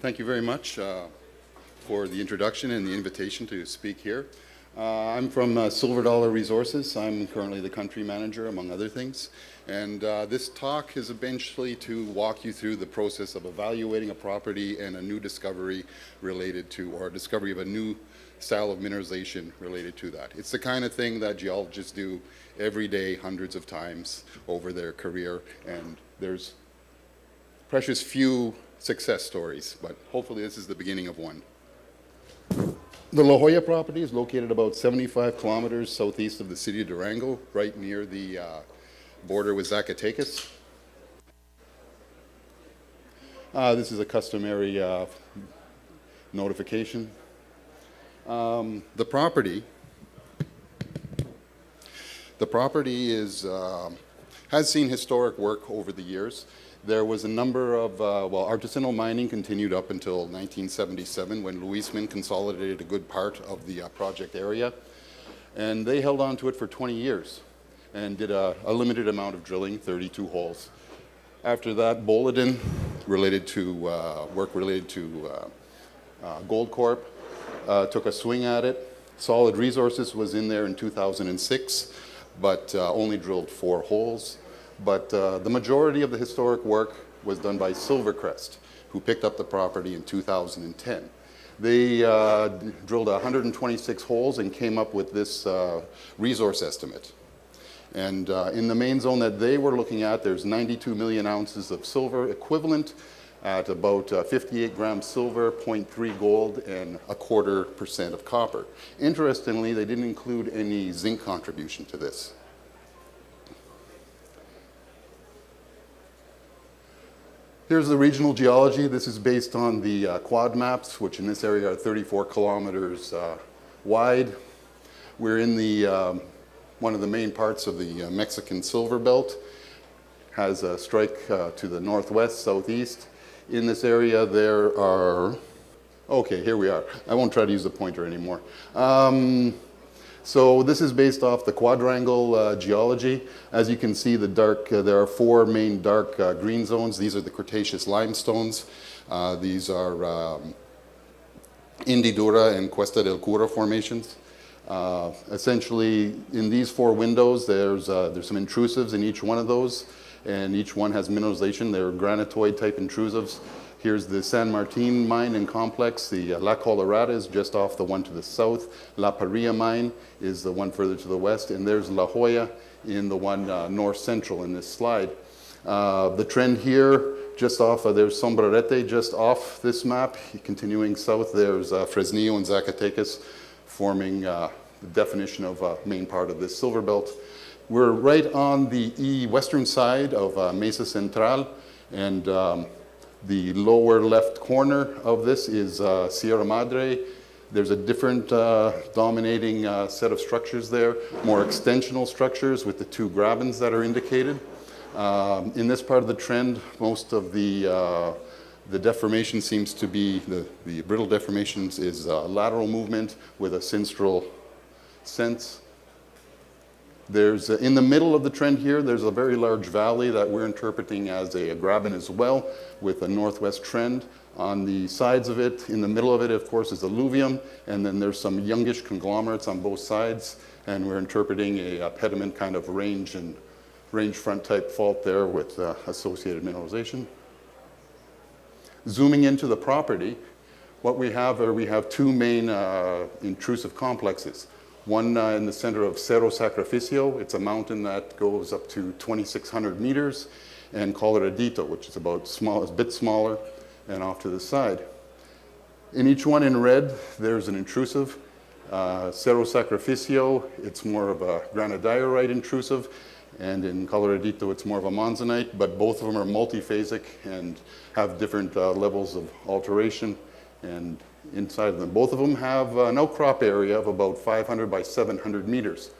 Thank you very much for the introduction and the invitation to speak here. I'm from Silver Dollar Resources. I'm currently the country manager, among other things. And this talk is eventually to walk you through the process of evaluating a property and a new discovery related to, or a discovery of a new style of mineralization related to that. It's the kind of thing that geologists do every day, hundreds of times over their career, and there's precious few success stories, but hopefully this is the beginning of one. The La Joya property is located about 75 kilometers southeast of the city of Durango, right near the border with Zacatecas. This is a customary notification. The property is, has seen historic work over the years. There was a number of, artisanal mining continued up until 1977 when Luismin consolidated a good part of the project area. And they held on to it for 20 years and did a limited amount of drilling, 32 holes. After that, Boliden, work related to Goldcorp, took a swing at it. Solid Resources was in there in 2006, but only drilled 4 holes. But the majority of the historic work was done by Silvercrest, who picked up the property in 2010. They drilled 126 holes and came up with this resource estimate. And in the main zone that they were looking at, there's 92 million ounces of silver equivalent at about 58 grams silver, 0.3 gold, and 0.25% of copper. Interestingly, they didn't include any zinc contribution to this. Here's the regional geology. This is based on the quad maps, which in this area are 34 kilometers wide. We're in the one of the main parts of the Mexican silver belt. Has a strike to the northwest, southeast. In this area there are, okay, here we are. I won't try to use the pointer anymore. So this is based off the quadrangle geology. As you can see, there are 4 main dark green zones. These are the Cretaceous limestones. These are Hendidura and Cuesta del Cura formations. Essentially, in these 4 windows, there's some intrusives in each one of those, and each one has mineralization. They're granitoid type intrusives. Here's the San Martin mine and complex. The La Colorada is just off the one to the south. La Parilla mine is the one further to the west. And there's La Joya in the one north central in this slide. The trend here, just off, there's Sombrerete just off this map. Continuing south, there's Fresnillo and Zacatecas forming the definition of a main part of this silver belt. We're right on the western side of Mesa Central, and the lower left corner of this is Sierra Madre. There's a different dominating set of structures there, more extensional structures with the 2 grabens that are indicated. In this part of the trend, most of the deformation seems to be, the brittle deformations is lateral movement with a sinstral sense. There's, in the middle of the trend here, there's a very large valley that we're interpreting as a graben as well, with a northwest trend. On the sides of it, in the middle of it, of course, is alluvium, and then there's some youngish conglomerates on both sides, and we're interpreting a pediment kind of range front type fault there with associated mineralization. Zooming into the property, what we have are, we have 2 main intrusive complexes. One in the center of Cerro Sacrificio. It's a mountain that goes up to 2,600 meters, and Coloradito, which is a bit smaller and off to the side. In each one in red, there's an intrusive. Cerro Sacrificio, it's more of a granodiorite intrusive, and in Coloradito, it's more of a monzonite, but both of them are multiphasic and have different levels of alteration and inside of them. Both of them have an outcrop area of about 500 by 700 meters.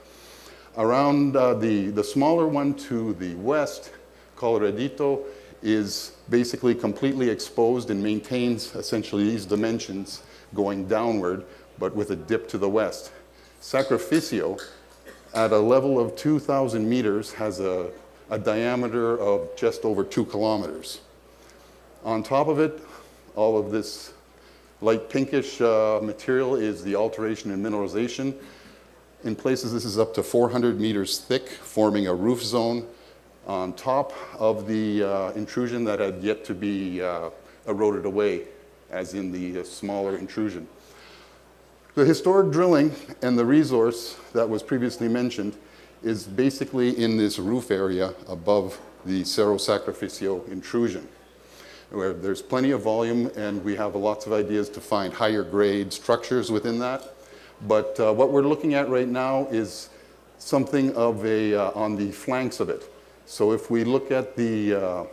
Around the smaller one to the west, Coloradito, is basically completely exposed and maintains essentially these dimensions going downward, but with a dip to the west. Sacrificio, at a level of 2,000 meters, has a diameter of just over 2 kilometers. On top of it, All of this light pinkish material is the alteration in mineralization. In places, this is up to 400 meters thick, forming a roof zone on top of the intrusion that had yet to be eroded away, as in the smaller intrusion. The historic drilling and the resource that was previously mentioned is basically in this roof area above the Cerro Sacrificio intrusion, where there's plenty of volume and we have lots of ideas to find higher grade structures within that. But what we're looking at right now is something of a, on the flanks of it. So if we look at the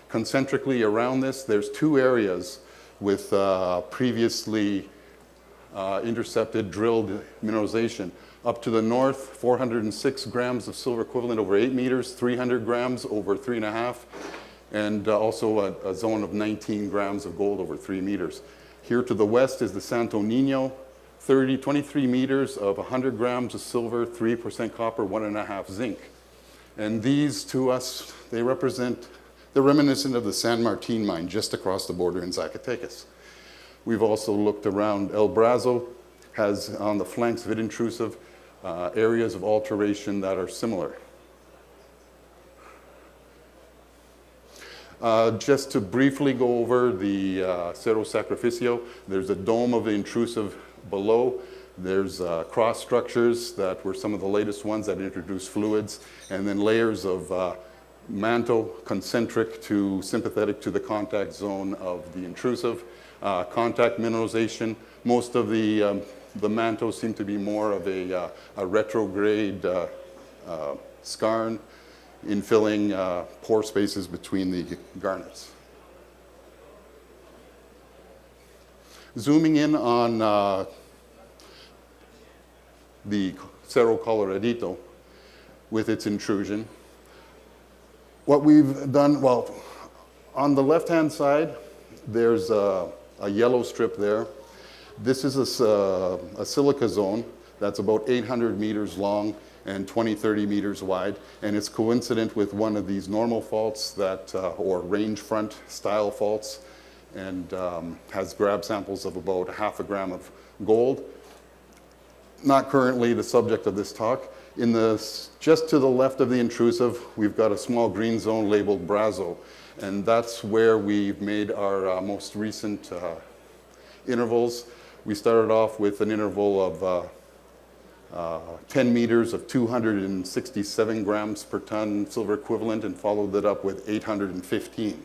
concentrically around this, there's two areas with previously intercepted drilled mineralization. Up to the north, 406 grams of silver equivalent over 8 meters, 300 grams over 3.5, and also a zone of 19 grams of gold over 3 meters. Here to the west is the Santo Nino, 23 meters of 100 grams of silver, 3% copper, 1.5 zinc. And these to us, they're reminiscent of the San Martin mine just across the border in Zacatecas. We've also looked around. El Brazo has on the flanks of it intrusive areas of alteration that are similar. Just to briefly go over the Cerro Sacrificio, there's a dome of the intrusive below. There's cross structures that were some of the latest ones that introduced fluids, and then layers of manto concentric to sympathetic to the contact zone of the intrusive. Contact mineralization, most of the mantos seem to be more of a retrograde skarn, infilling pore spaces between the garnets. Zooming in on the Cerro Coloradito with its intrusion, what we've done, well, on the left-hand side, there's a yellow strip there. This is a silica zone that's about 800 meters long and 20-30 meters wide, and it's coincident with one of these normal faults that, or range front style faults, and has grab samples of about 0.5 gram of gold. Not currently the subject of this talk. Just to the left of the intrusive, we've got a small green zone labeled Brazo, and that's where we've made our most recent intervals. We started off with an interval of 10 meters of 267 grams per ton silver equivalent, and followed it up with 815.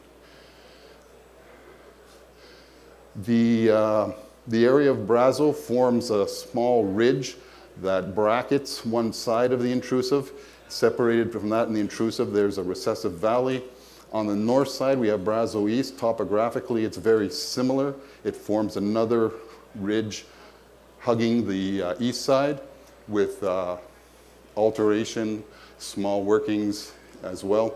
The area of Brazo forms a small ridge that brackets one side of the intrusive. Separated from that in the intrusive, there's a recessive valley. On the north side, we have Brazo East. Topographically, it's very similar. It forms another ridge hugging the east side with alteration, small workings as well.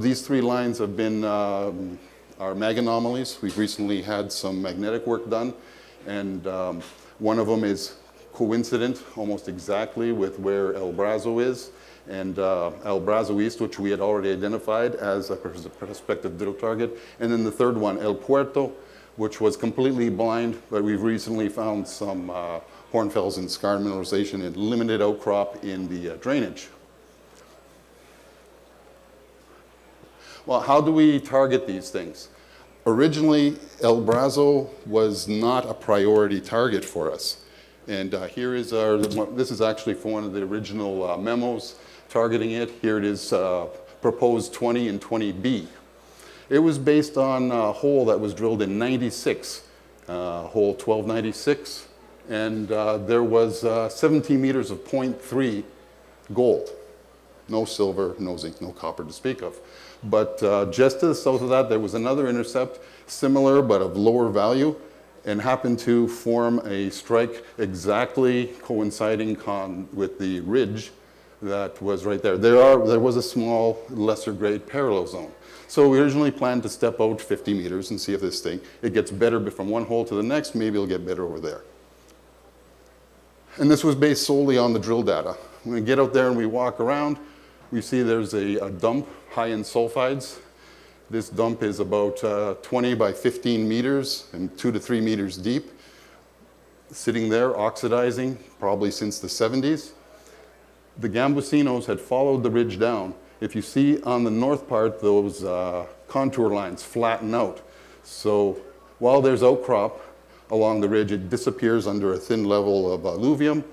These three lines have been our mag anomalies. We've recently had some magnetic work done, and one of them is coincident almost exactly with where El Brazo is, and El Brazo East, which we had already identified as a prospective drill target. And then the third one, El Puerto, which was completely blind, but we've recently found some hornfels and skarn mineralization and limited outcrop in the drainage. Well, how do we target these things? Originally, El Brazo was not a priority target for us. And here is this is actually for one of the original memos targeting it. Here it is proposed 20 and 20B. It was based on a hole that was drilled in 96, hole 1296. And there was 17 meters of 0.3 gold. No silver, no zinc, no copper to speak of. But just to the south of that, there was another intercept, similar but of lower value, and happened to form a strike exactly coinciding with the ridge that was right there. There was a small, lesser grade parallel zone. So we originally planned to step out 50 meters and see if this thing, it gets better from one hole to the next, maybe it'll get better over there. And this was based solely on the drill data. When we get out there and we walk around, we see there's a dump high in sulfides. This dump is about 20 by 15 meters and 2 to 3 meters deep, sitting there oxidizing probably since the 70s. The gambusinos had followed the ridge down. If you see on the north part, those contour lines flatten out. So while there's outcrop along the ridge, it disappears under a thin level of alluvium.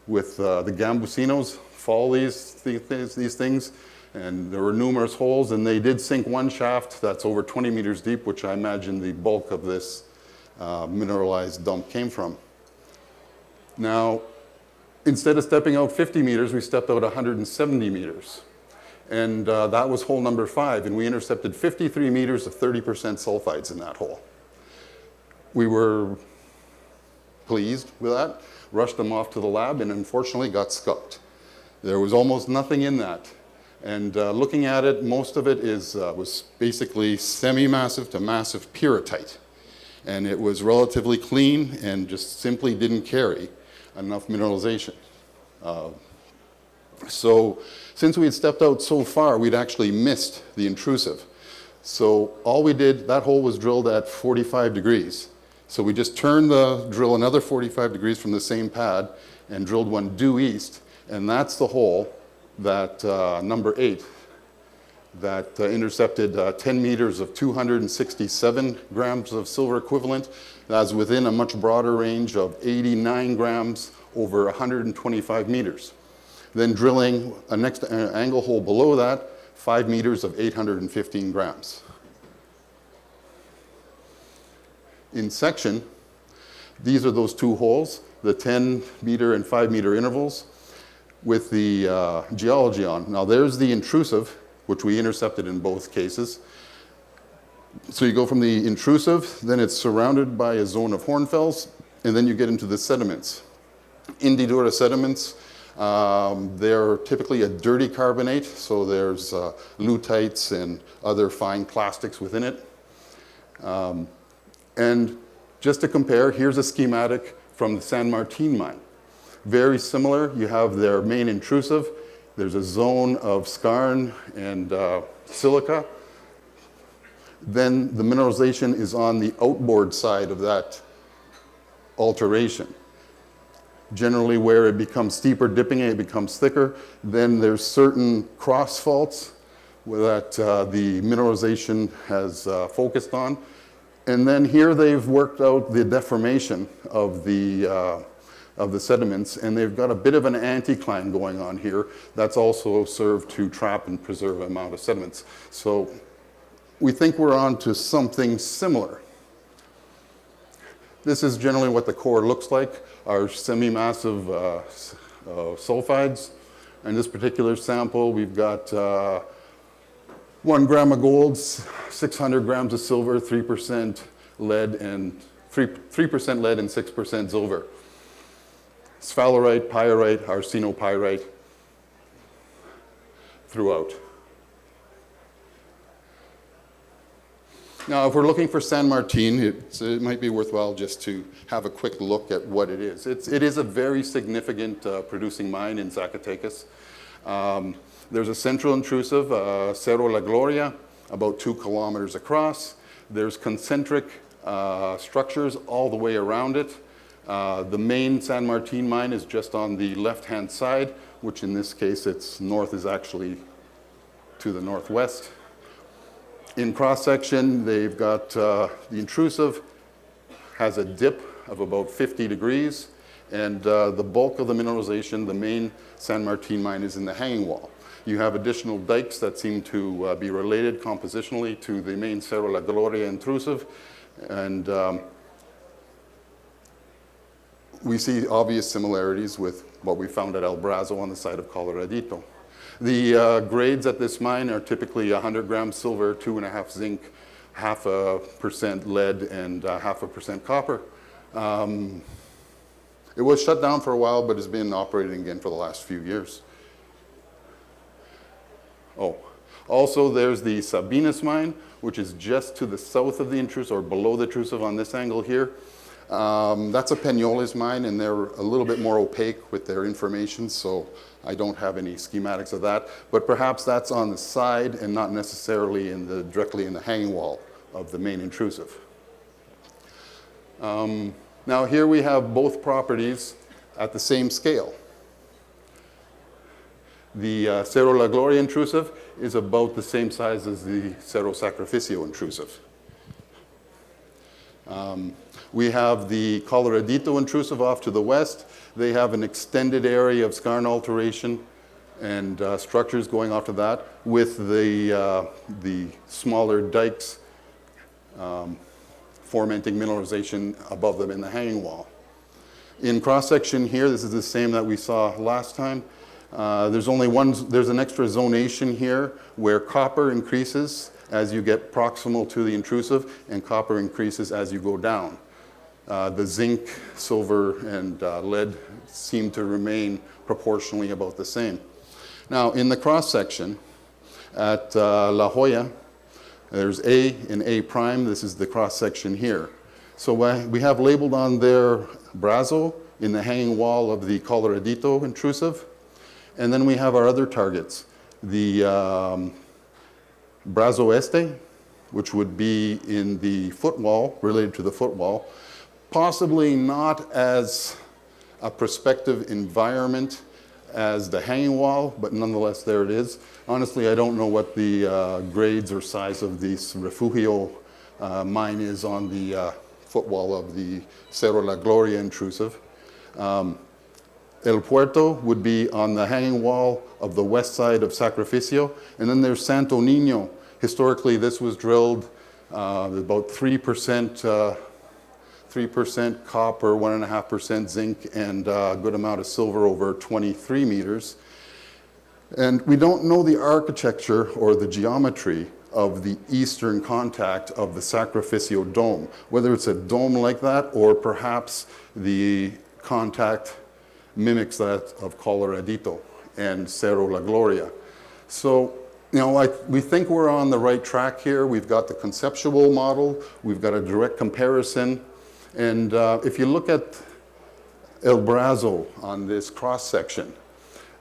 With the gambusinos, follow these things, and there were numerous holes, and they did sink one shaft that's over 20 meters deep, which I imagine the bulk of this mineralized dump came from. Now, instead of stepping out 50 meters, we stepped out 170 meters. And that was hole number 5, and we intercepted 53 meters of 30% sulfides in that hole. We were pleased with that, rushed them off to the lab, and unfortunately got scupped. There was almost nothing in that. And looking at it, most of it was basically semi-massive to massive pyrrhotite. And it was relatively clean and just simply didn't carry enough mineralization. So since we had stepped out so far, we'd actually missed the intrusive. So all we did, that hole was drilled at 45 degrees. So we just turned the drill another 45 degrees from the same pad and drilled one due east. And that's the hole that, number 8, that intercepted 10 meters of 267 grams of silver equivalent. That's within a much broader range of 89 grams over 125 meters. Then drilling a next angle hole below that, 5 meters of 815 grams. In section, these are those 2 holes, the 10 meter and 5 meter intervals with the geology on. Now there's the intrusive, which we intercepted in both cases. So you go from the intrusive, then it's surrounded by a zone of hornfells, and then you get into the sediments. Indidura sediments, they're typically a dirty carbonate, so there's lutites and other fine plastics within it. And just to compare, here's a schematic from the San Martin mine. Very similar, you have their main intrusive. There's a zone of skarn and silica. Then the mineralization is on the outboard side of that alteration. Generally where it becomes steeper dipping, it becomes thicker. Then there's certain cross faults that the mineralization has focused on. And then here they've worked out the deformation of the sediments, and they've got a bit of an anticline going on here that's also served to trap and preserve the amount of sediments. So we think we're on to something similar. This is generally what the core looks like, our semi-massive sulfides. In this particular sample, we've got 1 gram of gold, 600 grams of silver, 3% lead, and 3% lead and 6% silver. Sphalerite, pyrite, arsenopyrite throughout. Now, if we're looking for San Martin, it might be worthwhile just to have a quick look at what it is. It is a very significant producing mine in Zacatecas. There's a central intrusive, Cerro La Gloria, about 2 kilometers across. There's concentric structures all the way around it. The main San Martin mine is just on the left-hand side, which in this case, its north is actually to the northwest. In cross-section, they've got the intrusive has a dip of about 50 degrees, and the bulk of the mineralization, the main San Martin mine, is in the hanging wall. You have additional dikes that seem to be related compositionally to the main Cerro La Gloria intrusive, and we see obvious similarities with what we found at El Brazo on the site of Coloradito. The grades at this mine are typically 100 grams silver, 2.5 zinc, 0.5% lead, and 0.5% copper. It was shut down for a while, but has been operating again for the last few years. Oh, also there's the Sabinas mine, which is just to the south of the intrusive, or below the intrusive on this angle here. That's a Peñoles mine, and they're a little bit more opaque with their information, so I don't have any schematics of that. But perhaps that's on the side and not necessarily directly in the hanging wall of the main intrusive. Now here we have both properties at the same scale. The Cerro La Gloria intrusive is about the same size as the Cerro Sacrificio intrusive. We have the Coloradito intrusive off to the west. They have an extended area of skarn alteration and structures going off to that, with the smaller dikes fomenting mineralization above them in the hanging wall. In cross-section here, this is the same that we saw last time. There's an extra zonation here where copper increases as you get proximal to the intrusive, and copper increases as you go down. The zinc, silver, and lead seem to remain proportionally about the same. Now, in the cross-section at La Joya, there's A and A prime. This is the cross-section here. So we have labeled on there Brazo in the hanging wall of the Coloradito intrusive. And then we have our other targets, the Brazo Este, which would be in the footwall, related to the footwall, possibly not as a prospective environment as the hanging wall, but nonetheless there it is. Honestly, I don't know what the grades or size of this Refugio mine is on the footwall of the Cerro La Gloria intrusive. El Puerto would be on the hanging wall of the west side of Sacrificio. And then there's Santo Niño. Historically, this was drilled about 3% copper, 1.5% zinc, and a good amount of silver over 23 meters. And we don't know the architecture or the geometry of the eastern contact of the Sacrificio dome, whether it's a dome like that or perhaps the contact mimics that of Coloradito and Cerro La Gloria. So, you know, we think we're on the right track here. We've got the conceptual model, we've got a direct comparison, and if you look at El Brazo on this cross-section,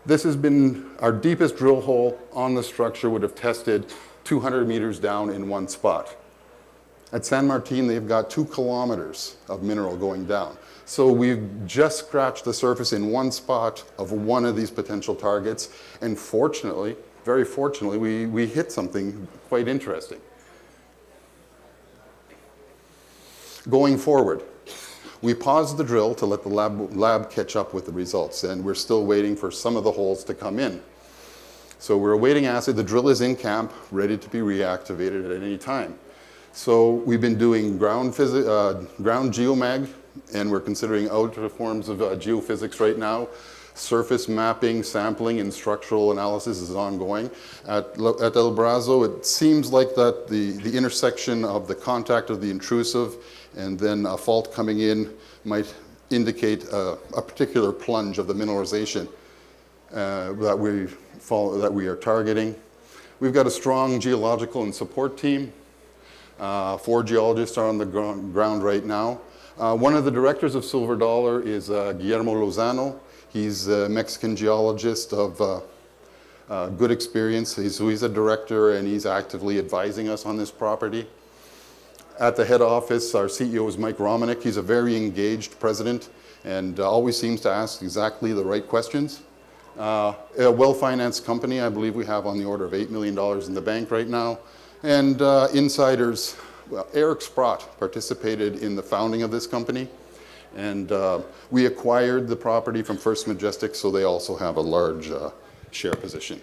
this has been our deepest drill hole on the structure, would have tested 200 meters down in one spot. At San Martin, they've got 2 kilometers of mineral going down. So we've just scratched the surface in one spot of one of these potential targets, and fortunately, very fortunately, we hit something quite interesting. Going forward, we paused the drill to let the lab catch up with the results, and we're still waiting for some of the holes to come in. So we're awaiting assay. The drill is in camp, ready to be reactivated at any time. So we've been doing ground geomag, and we're considering other forms of geophysics right now. Surface mapping, sampling, and structural analysis is ongoing. At El Brazo, it seems like that the intersection of the contact of the intrusive and then a fault coming in might indicate a particular plunge of the mineralization that we are targeting. We've got a strong geological and support team. 4 geologists are on the ground right now. One of the directors of Silver Dollar is Guillermo Lozano. He's a Mexican geologist of good experience. He's a director, and he's actively advising us on this property. At the head office, our CEO is Mike Romanek. He's a very engaged president and always seems to ask exactly the right questions. A well-financed company, I believe we have on the order of $8 million in the bank right now. And insiders, well, Eric Sprott participated in the founding of this company. And we acquired the property from First Majestic, so they also have a large share position.